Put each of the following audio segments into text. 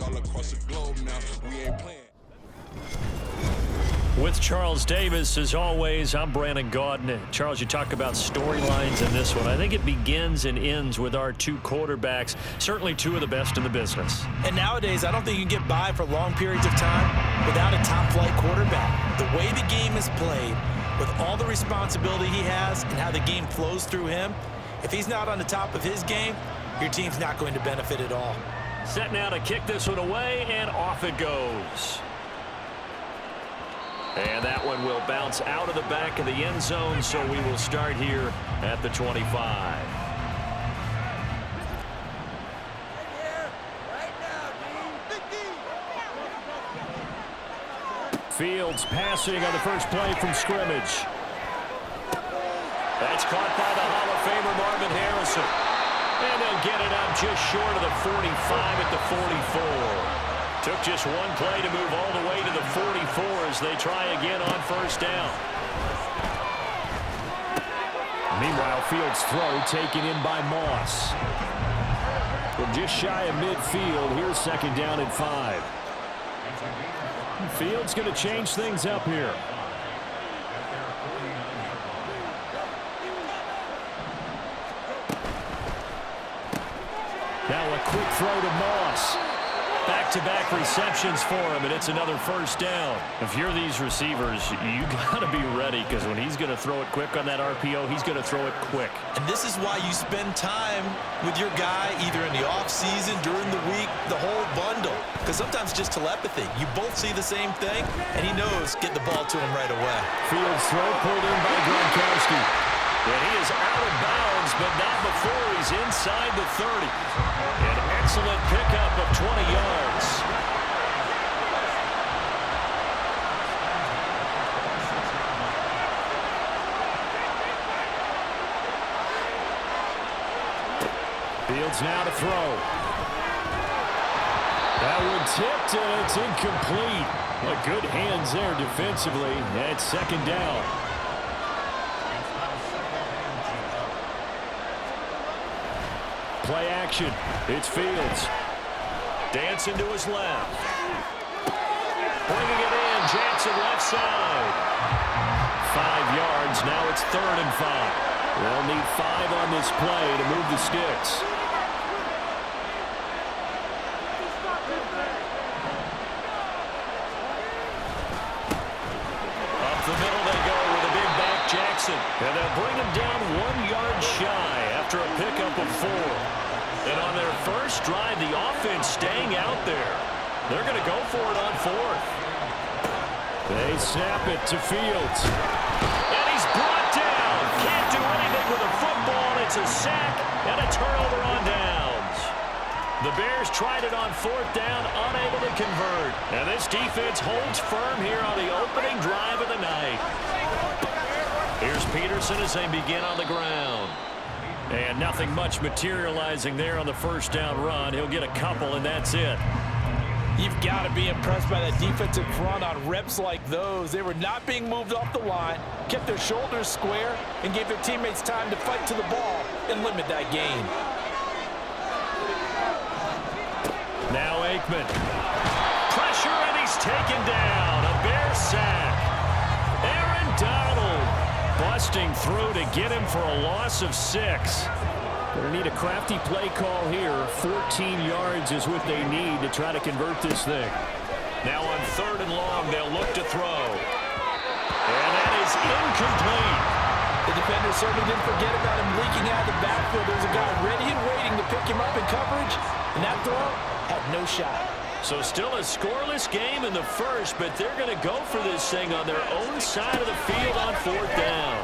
all across the globe now. We ain't playing. With Charles Davis, as always, I'm Brandon Gaudin. Charles, you talk about storylines in this one. I think it begins and ends with our two quarterbacks, certainly two of the best in the business. And nowadays, I don't think you can get by for long periods of time without a top-flight quarterback. The way the game is played, with all the responsibility he has and how the game flows through him, if he's not on the top of his game, your team's not going to benefit at all. Set now to kick this one away, and off it goes. And that one will bounce out of the back of the end zone, so we will start here at the 25. Fields passing on the first play from scrimmage. That's caught by the Hall of Famer Marvin Harrison. And they'll get it up just short of the 45 at the 44. Took just one play to move all the way to the 44 as they try again on first down. Meanwhile, Fields' throw taken in by Moss. From just shy of midfield, here's second down and 5. Fields going to change things up here. Now a quick throw to Moss. Back-to-back receptions for him, and it's another first down. If you're these receivers, you got to be ready, because when he's going to throw it quick on that RPO, he's going to throw it quick. And this is why you spend time with your guy either in the offseason, during the week, the whole bundle. Because sometimes just telepathy. You both see the same thing, and he knows get the ball to him right away. Fields throw pulled in by Gronkowski. And he is out of bounds, but not before he's inside the 30. An excellent pickup of 20 yards. Fields now to throw. That one tipped, and it's incomplete. But good hands there defensively. That's second down. Play action. It's Fields. Dancing to his left. Bringing it in. Jackson left side. 5 yards. Now it's 3rd and 5. They'll need 5 on this play to move the sticks. Up the middle they go with a big back Jackson. And they'll bring him down 1 yard shy after a pickup of 4. And on their first drive, the offense staying out there. They're going to go for it on 4th. They snap it to Fields. And he's brought down. Can't do anything with a football. It's a sack and a turnover on downs. The Bears tried it on 4th down, unable to convert. And this defense holds firm here on the opening drive of the night. Here's Peterson as they begin on the ground. And nothing much materializing there on the first down run. He'll get a couple, and that's it. You've got to be impressed by that defensive front on reps like those. They were not being moved off the line, kept their shoulders square, and gave their teammates time to fight to the ball and limit that gain. Now Aikman. Pressure, and he's taken down. A Bear sack. Aaron Donald busting through to get him for a loss of 6. Going to need a crafty play call here. 14 yards is what they need to try to convert this thing. Now on 3rd and long, they'll look to throw. And that is incomplete. The defender certainly didn't forget about him leaking out of the backfield. There's a guy ready and waiting to pick him up in coverage, and that throw had no shot. So still a scoreless game in the first, but they're going to go for this thing on their own side of the field on 4th down.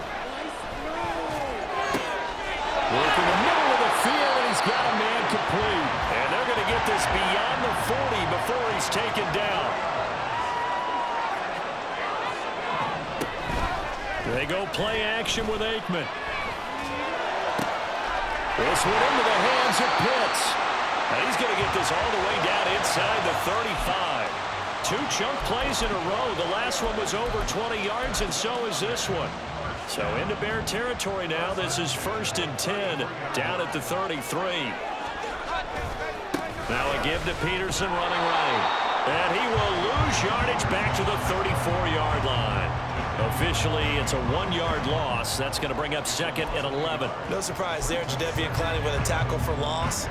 Working the middle of the field, and he's got a man complete. And they're going to get this beyond the 40 before he's taken down. They go play action with Aikman. This one into the hands of Pitts. And he's going to get this all the way down inside the 35. 2 chunk plays in a row. The last one was over 20 yards, and so is this one. So into Bear territory now. This is 1st and 10 down at the 33. Now a give to Peterson running right. And he will lose yardage back to the 34-yard line. Officially, it's a 1-yard loss. That's going to bring up 2nd and 11. No surprise there, Jadeveon Clowney with a tackle for loss.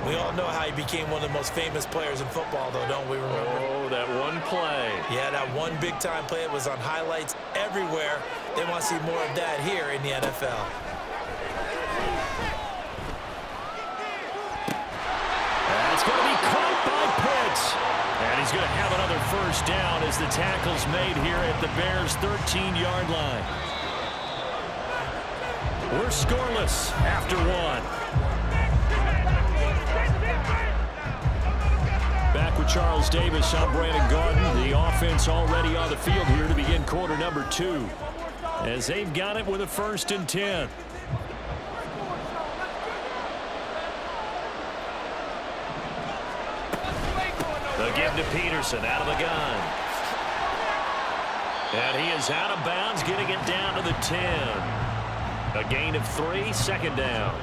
We all know how he became one of the most famous players in football, though, don't we remember? Oh, that one play. Yeah, that one big-time play. It was on highlights everywhere. They want to see more of that here in the NFL. That's going to be caught by Pitts. And he's going to have another first down as the tackle's made here at the Bears' 13-yard line. We're scoreless after one. Back with Charles Davis, I'm Brandon Garden. The offense already on the field here to begin quarter number 2. As they've got it with a 1st and 10. The give to Peterson out of the gun. And he is out of bounds, getting it down to the 10. A gain of 3, 2nd down.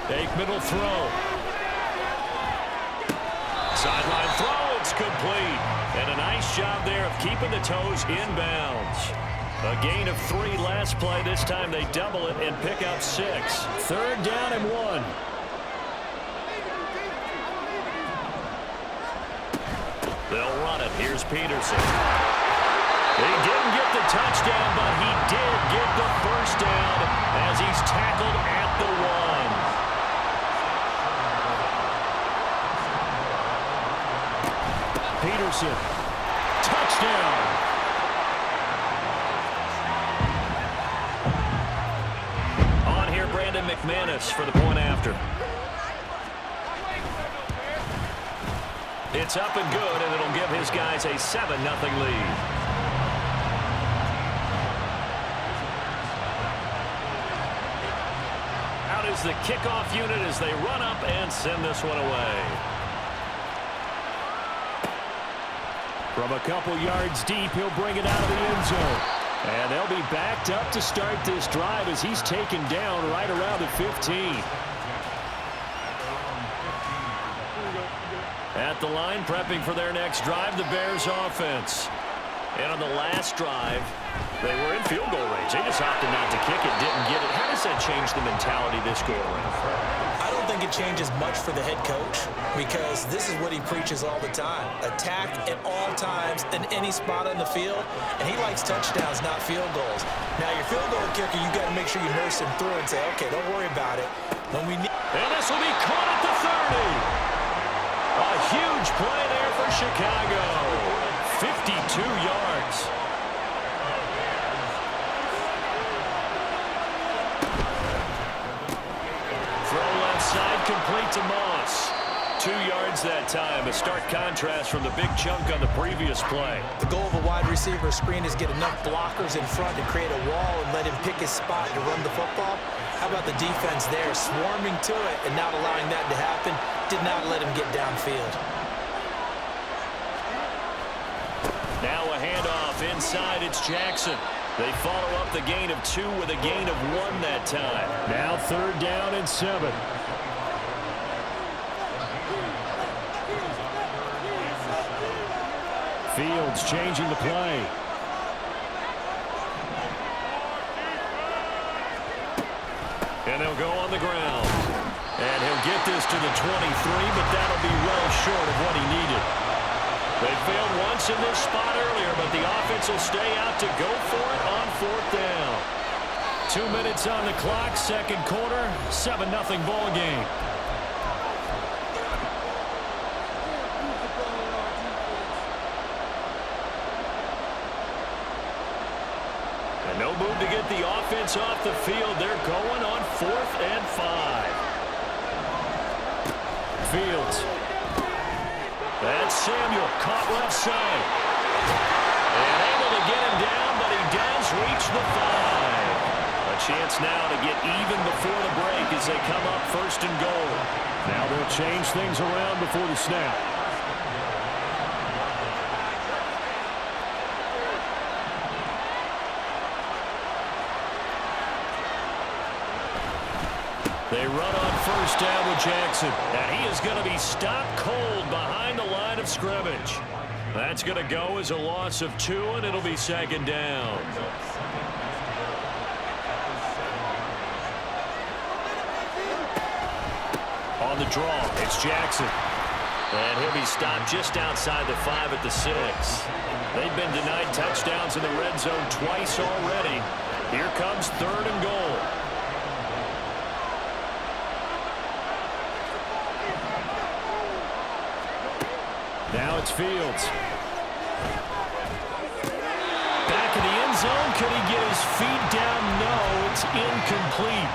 Aikman will throw. Sideline throw, it's complete. And a nice job there of keeping the toes inbounds. A gain of 3 last play. This time they double it and pick up 6. 3rd down and 1. They'll run it. Here's Peterson. He didn't get the touchdown, but he did get the first down as he's tackled at the 1. Peterson. Touchdown. Brandon McManus for the point after. It's up and good, and it'll give his guys a 7-0 lead. Out is the kickoff unit as they run up and send this one away. From a couple yards deep, he'll bring it out of the end zone. And they'll be backed up to start this drive as he's taken down right around the 15. At the line, prepping for their next drive, the Bears offense. And on the last drive, they were in field goal range. They just opted not to kick it, didn't get it. How does that change the mentality this go around? I don't think it changes much for the head coach because this is what he preaches all the time. Attack at all times in any spot on the field, and he likes touchdowns, not field goals. Now, your field goal kicker, you got to make sure you nurse him through and say, okay, don't worry about it. When we need and this will be caught at the 30. A huge play there for Chicago. 52 yards. Side complete to Moss. 2 yards that time. A stark contrast from the big chunk on the previous play. The goal of a wide receiver screen is get enough blockers in front to create a wall and let him pick his spot to run the football. How about the defense there swarming to it and not allowing that to happen? Did not let him get downfield. Now a handoff inside. It's Jackson. They follow up the gain of 2 with a gain of 1 that time. Now 3rd down and 7. Fields changing the play. And they'll go on the ground. And he'll get this to the 23, but that'll be well short of what he needed. They failed once in this spot earlier, but the offense will stay out to go for it on 4th down. 2 minutes on the clock, 2nd quarter, 7-0 ball game. And no move to get the offense off the field. They're going on 4th and 5. Fields. That's Samuel, caught left side. And able to get him down, but he does reach the 5. A chance now to get even before the break as they come up 1st and goal. Now they'll change things around before the snap. They run on first down with Jackson, and he is going to be stopped cold behind the line of scrimmage. That's going to go as a loss of 2, and it'll be second down. On the draw, it's Jackson. And he'll be stopped just outside the 5 at the 6. They've been denied touchdowns in the red zone twice already. Here comes 3rd and goal. Now it's Fields. Back in the end zone. Could he get his feet down? No, it's incomplete.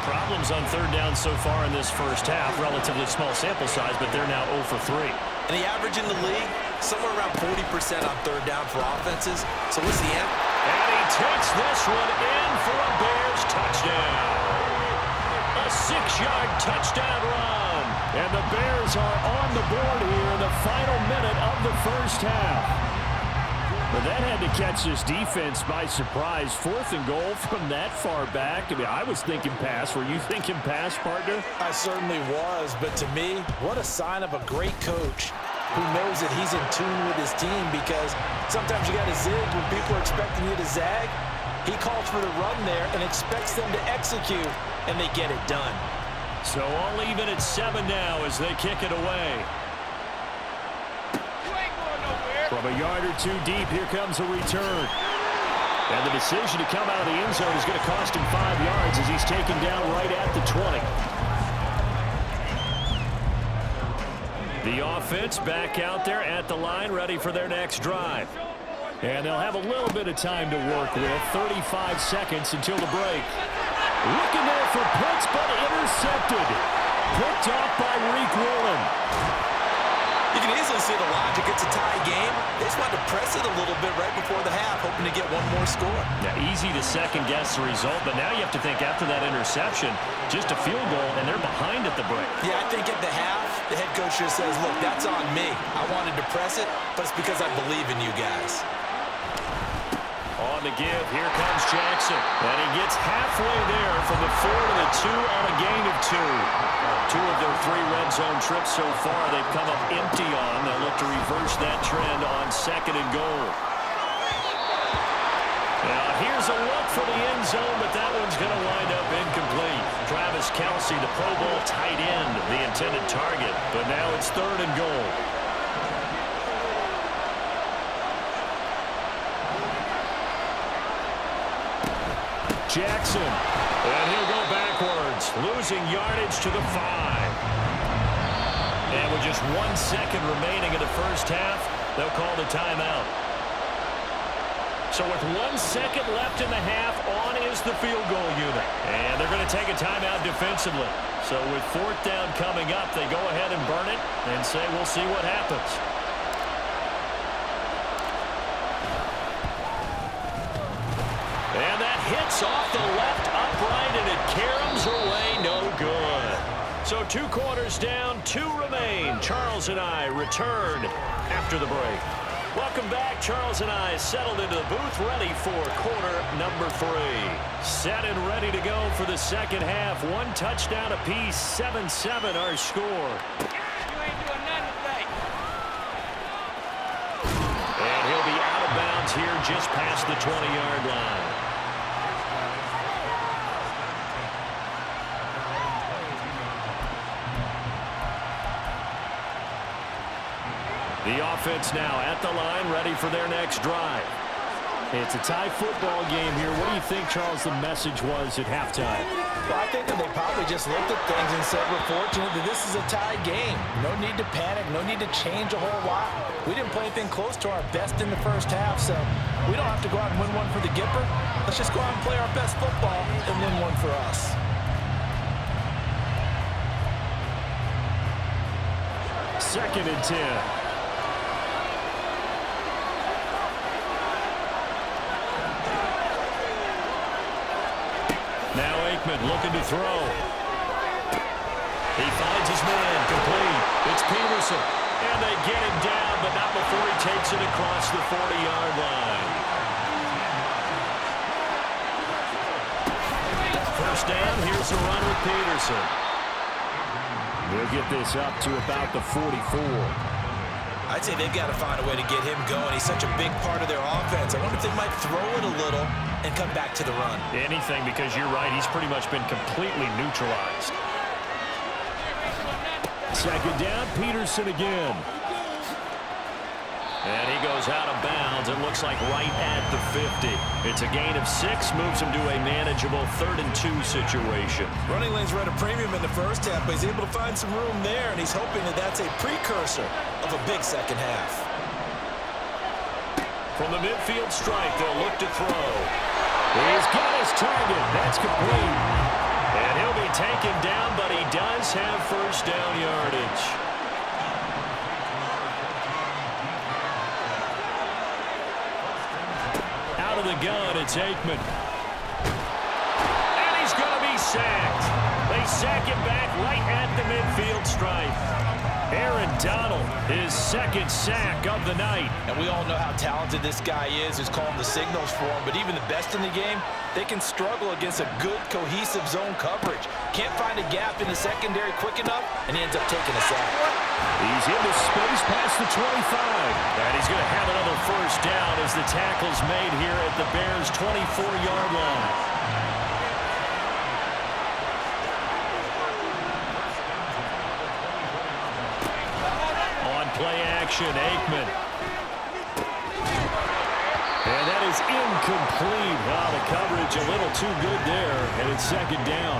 Problems on 3rd down so far in this first half. Relatively small sample size, but they're now 0 for 3. And the average in the league, somewhere around 40% on 3rd down for offenses. So what's the end? And he takes this one in for a Bears touchdown. A 6-yard touchdown run. And the Bears are on the board here in the final minute of the first half. But that had to catch this defense by surprise. 4th and goal from that far back. I mean, I was thinking pass. Were you thinking pass, partner? I certainly was, but to me, what a sign of a great coach who knows that he's in tune with his team, because sometimes you got to zig when people are expecting you to zag. He calls for the run there and expects them to execute, and they get it done. So all even at 7 now as they kick it away. From a yard or 2 deep, here comes a return. And the decision to come out of the end zone is going to cost him 5 yards as he's taken down right at the 20. The offense back out there at the line, ready for their next drive. And they'll have a little bit of time to work with. 35 seconds until the break. Looking there for Pitts, but intercepted. Picked off by Reek Woolen. You can easily see the logic. It's a tie game. They just wanted to press it a little bit right before the half, hoping to get one more score. Now, easy to second-guess the result, but now you have to think after that interception, just a field goal, and they're behind at the break. Yeah, I think at the half, the head coach just says, look, that's on me. I wanted to press it, but it's because I believe in you guys. On the give, here comes Jackson. And he gets halfway there from the 4 to the 2 on a gain of 2. 2 of their 3 red zone trips so far they've come up empty on. They'll look to reverse that trend on 2nd and goal. Now here's a look for the end zone, but that one's going to wind up incomplete. Travis Kelce, the Pro Bowl tight end, the intended target. But now it's 3rd and goal. Jackson, and he'll go backwards, losing yardage to the 5. And with just 1 second remaining in the first half, they'll call the timeout. So with 1 second left in the half, on is the field goal unit. And they're going to take a timeout defensively. So with 4th down coming up, they go ahead and burn it and say, we'll see what happens. And that hits off the left upright, and it caroms away, no good. So 2 quarters down, 2 remain. Charles and I return after the break. Welcome back. Charles and I settled into the booth, ready for quarter number 3. Set and ready to go for the second half. 1 touchdown apiece, 7-7 our score. You ain't doing nothing today. And he'll be out of bounds here just past the 20-yard line. The offense now at the line, ready for their next drive. It's a tie football game here. What do you think, Charles, the message was at halftime? Well, I think that they probably just looked at things and said, we're fortunate that this is a tie game. No need to panic, no need to change a whole lot. We didn't play anything close to our best in the first half, so we don't have to go out and win one for the Gipper. Let's just go out and play our best football and win one for us. Second and 10. Now Aikman looking to throw. He finds his man, complete. It's Peterson. And they get him down, but not before he takes it across the 40-yard line. First down, here's a run with Peterson. He'll get this up to about the 44. I'd say they've got to find a way to get him going. He's such a big part of their offense. I wonder if they might throw it a little and come back to the run. Anything, because you're right. He's pretty much been completely neutralized. Second down, Peterson again. And he goes out of bounds. It looks like right at the 50. It's a gain of 6, moves him to a manageable 3rd and 2 situation. Running lanes were at a premium in the first half, but he's able to find some room there, and he's hoping that that's a precursor of a big second half. From the midfield stripe, they'll look to throw. He's got his target. That's complete. And he'll be taken down, but he does have first down yardage. Out of the gun, it's Aikman. And he's going to be sacked. They sack him back right at the midfield stripe. Aaron Donald, his 2nd sack of the night. And we all know how talented this guy is who's calling the signals for him, but even the best in the game, they can struggle against a good, cohesive zone coverage. Can't find a gap in the secondary quick enough, and he ends up taking a sack. He's into space past the 25. And he's going to have another first down as the tackle's made here at the Bears' 24-yard line. Play action, Aikman. And that is incomplete. Wow, the coverage a little too good there, and it's 2nd down.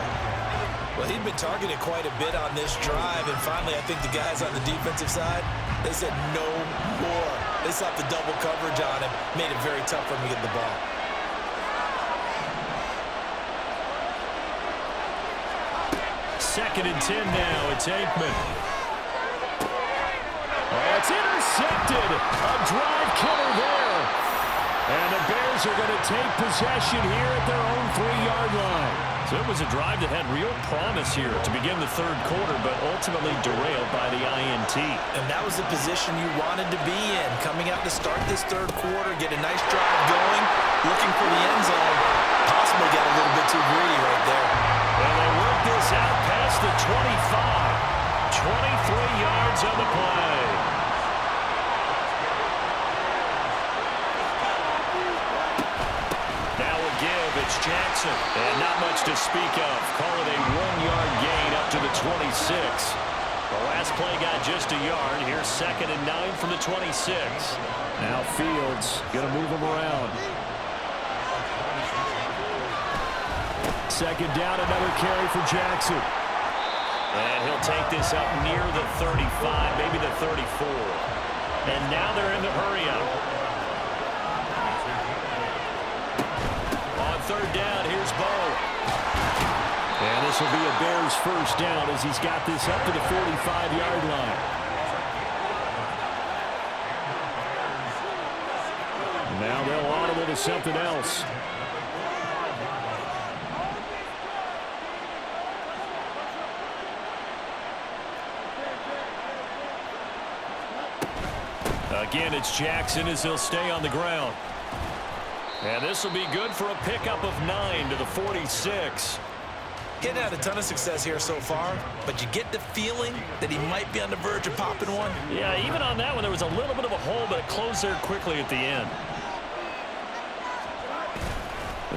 Well, he'd been targeted quite a bit on this drive, and finally I think the guys on the defensive side, they said no more. They slapped the double coverage on him, made it very tough for him to get the ball. Second and 10 now, it's Aikman. Oh, it's intercepted. A drive killer there. And the Bears are going to take possession here at their own 3-yard line. So it was a drive that had real promise here to begin the 3rd quarter, but ultimately derailed by the INT. And that was the position you wanted to be in. Coming out to start this 3rd quarter, get a nice drive going, looking for the end zone. Possibly got a little bit too greedy right there. Well, they work this out past the 25. 23 yards on the play. Now a give, it's Jackson. And not much to speak of. Call it a 1-yard gain up to the 26. The last play got just a yard. Here's 2nd and 9 from the 26. Now Fields going to move him around. 2nd down, another carry for Jackson. And he'll take this up near the 35, maybe the 34. And now they're in the hurry-up. On 3rd down, here's Bo. And this will be a Bears first down as he's got this up to the 45-yard line. Now they'll audible to something else. Again, it's Jackson as he'll stay on the ground. And this will be good for a pickup of 9 to the 46. Getting had a ton of success here so far, but you get the feeling that he might be on the verge of popping one. Yeah, even on that one, there was a little bit of a hole, but it closed there quickly at the end.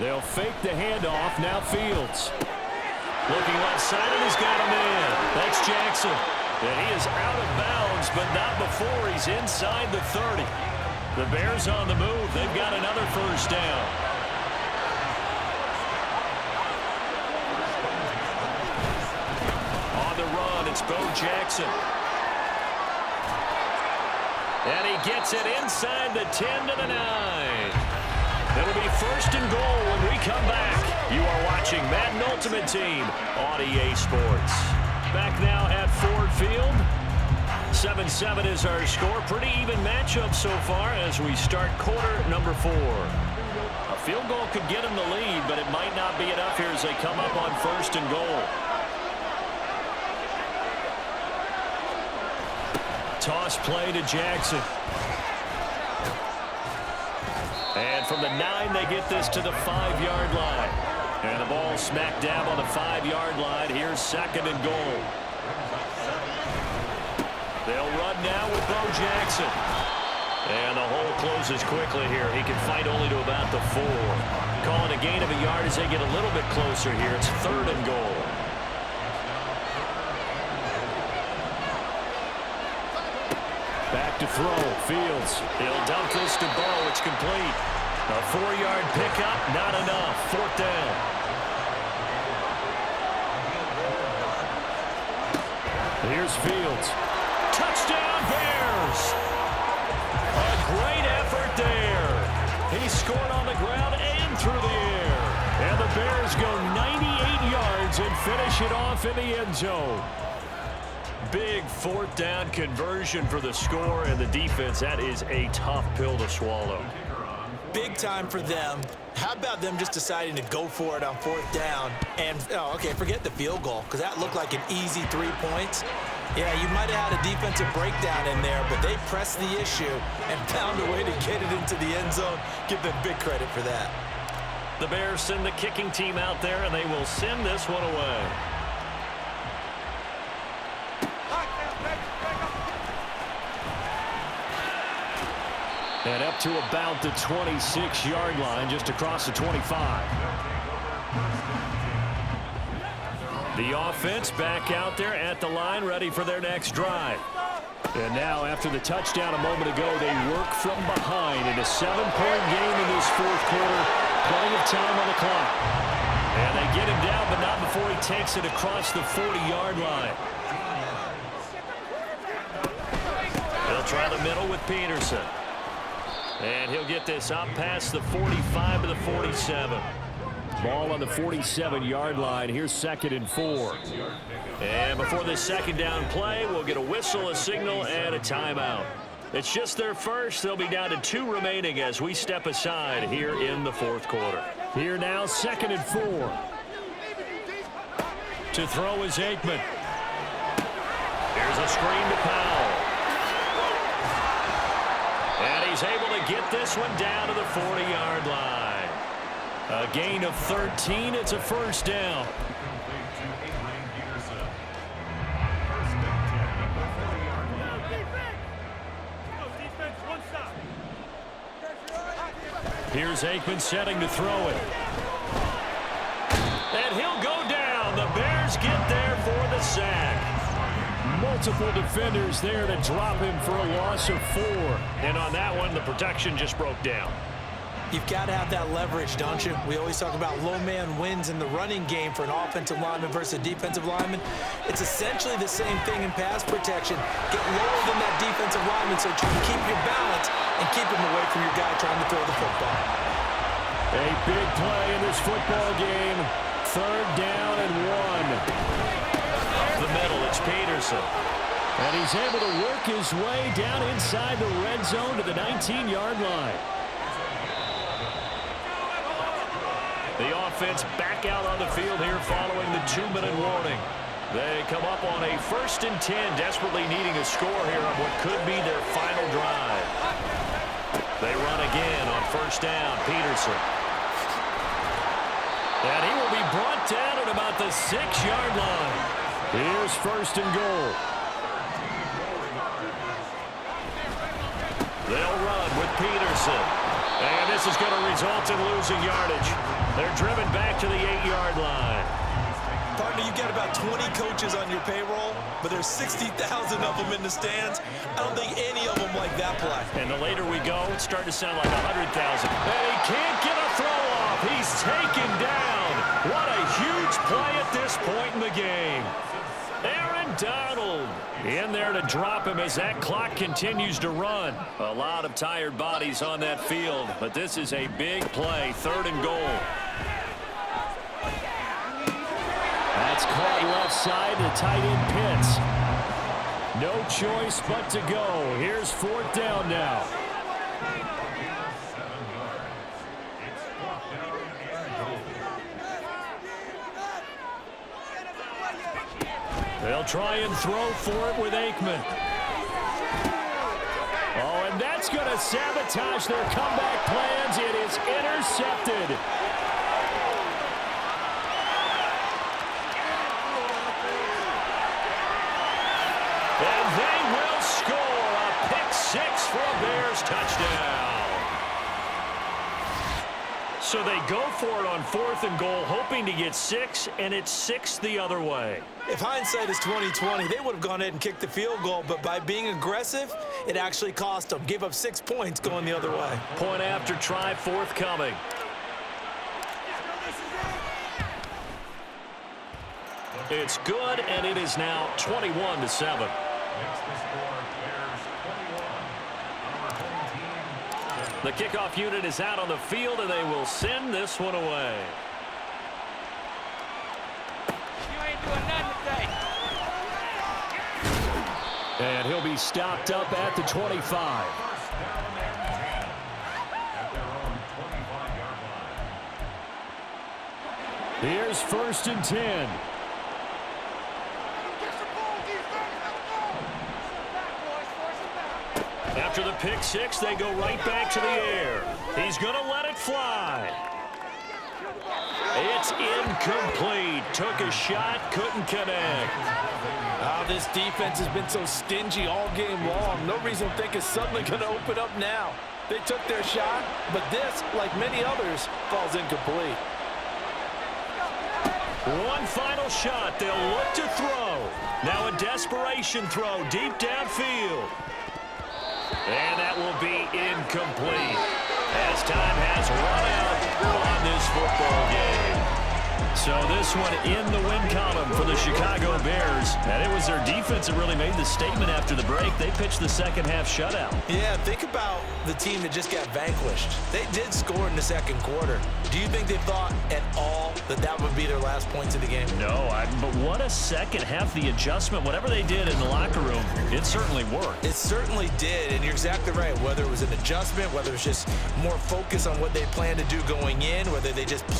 They'll fake the handoff. Now Fields. Looking left side, and he's got him in. That's Jackson. And he is out of bounds, but not before he's inside the 30. The Bears on the move. They've got another first down. On the run, it's Bo Jackson. And he gets it inside the 10 to the 9. It'll be 1st and goal when we come back. You are watching Madden Ultimate Team on EA Sports. Back now at Ford Field. 7-7 is our score. Pretty even matchup so far as we start quarter number 4. A field goal could get them the lead, but it might not be enough here as they come up on 1st and goal. Toss play to Jackson. And from the 9, they get this to the 5-yard line. And the ball smack dab on the 5-yard line. Here's 2nd and goal. They'll run now with Bo Jackson. And the hole closes quickly here. He can fight only to about the 4. Calling a gain of a yard as they get a little bit closer here. It's 3rd and goal. Back to throw. Fields. He'll dump this to Bo. It's complete. A 4-yard pickup. Not enough. 4th down. Here's Fields. Touchdown Bears! A great effort there. He scored on the ground and through the air. And the Bears go 98 yards and finish it off in the end zone. Big 4th down conversion for the score, and the defense, that is a tough pill to swallow. Big time for them. How about them just deciding to go for it on 4th down? And, okay, forget the field goal, because that looked like an easy 3 points. Yeah, you might have had a defensive breakdown in there, but they pressed the issue and found a way to get it into the end zone. Give them big credit for that. The Bears send the kicking team out there, and they will send this one away. And up to about the 26-yard line, just across the 25. The offense back out there at the line, ready for their next drive. And now, after the touchdown a moment ago, they work from behind in a 7-point game in this 4th quarter. Plenty of time on the clock. And they get him down, but not before he takes it across the 40-yard line. They'll try the middle with Peterson. And he'll get this up past the 45 to the 47. Ball on the 47-yard line. Here's 2nd and 4. And before this 2nd down play, we'll get a whistle, a signal, and a timeout. It's just their first. They'll be down to 2 remaining as we step aside here in the 4th quarter. Here now, 2nd and 4. To throw is Aikman. Here's a screen to Powell. And he's able to get this one down to the 40-yard line. A gain of 13. It's a 1st down. Here's Aikman setting to throw it. And he'll go down. The Bears get there for the sack. Multiple defenders there to drop him for a loss of 4. And on that one, the protection just broke down. You've got to have that leverage, don't you? We always talk about low man wins in the running game for an offensive lineman versus a defensive lineman. It's essentially the same thing in pass protection. Get lower than that defensive lineman so try to keep your balance and keep him away from your guy trying to throw the football. A big play in this football game. 3rd down and 1. Up the middle, it's Peterson. And he's able to work his way down inside the red zone to the 19-yard line. The offense back out on the field here following the 2-minute warning. They come up on a 1st and 10, desperately needing a score here on what could be their final drive. They run again on 1st down, Peterson. And he will be brought down at about the 6-yard line. Here's 1st and goal. They'll run with Peterson. And this is going to result in losing yardage. They're driven back to the 8-yard line. Partner, you've got about 20 coaches on your payroll, but there's 60,000 of them in the stands. I don't think any of them like that play. And the later we go, it's starting to sound like 100,000. And he can't get a throw off. He's taken down. What a huge play at this point in the game. Aaron Donald in there to drop him as that clock continues to run. A lot of tired bodies on that field, but this is a big play. 3rd and goal. That's caught left side to tight end Pitts. No choice but to go. Here's 4th down now. They'll try and throw for it with Aikman. Oh, and that's going to sabotage their comeback plans. It is intercepted. 6 for a Bears touchdown. So they go for it on 4th and goal, hoping to get 6, and it's 6 the other way. If hindsight is 20/20, they would have gone ahead and kicked the field goal, but by being aggressive, it actually cost them. Gave up 6 points going the other way. Point after try forthcoming. It's good, and it is now 21-7. The kickoff unit is out on the field, and they will send this one away. You ain't doing nothing today. And he'll be stopped up at the 25. Here's 1st and 10. After the pick 6, they go right back to the air. He's going to let it fly. It's incomplete. Took a shot, couldn't connect. Oh, this defense has been so stingy all game long. No reason to think it's suddenly going to open up now. They took their shot, but this, like many others, falls incomplete. One final shot. They'll look to throw. Now a desperation throw deep downfield. And that will be incomplete as time has run out on this football game. So this one in the win column for the Chicago Bears. And it was their defense that really made the statement after the break. They pitched the second half shutout. Yeah, think about the team that just got vanquished. They did score in the second quarter. Do you think they thought at all that that would be their last points of the game? No, but what a second half. The adjustment, whatever they did in the locker room, it certainly worked. It certainly did, and you're exactly right. Whether it was an adjustment, whether it was just more focus on what they planned to do going in, whether they just played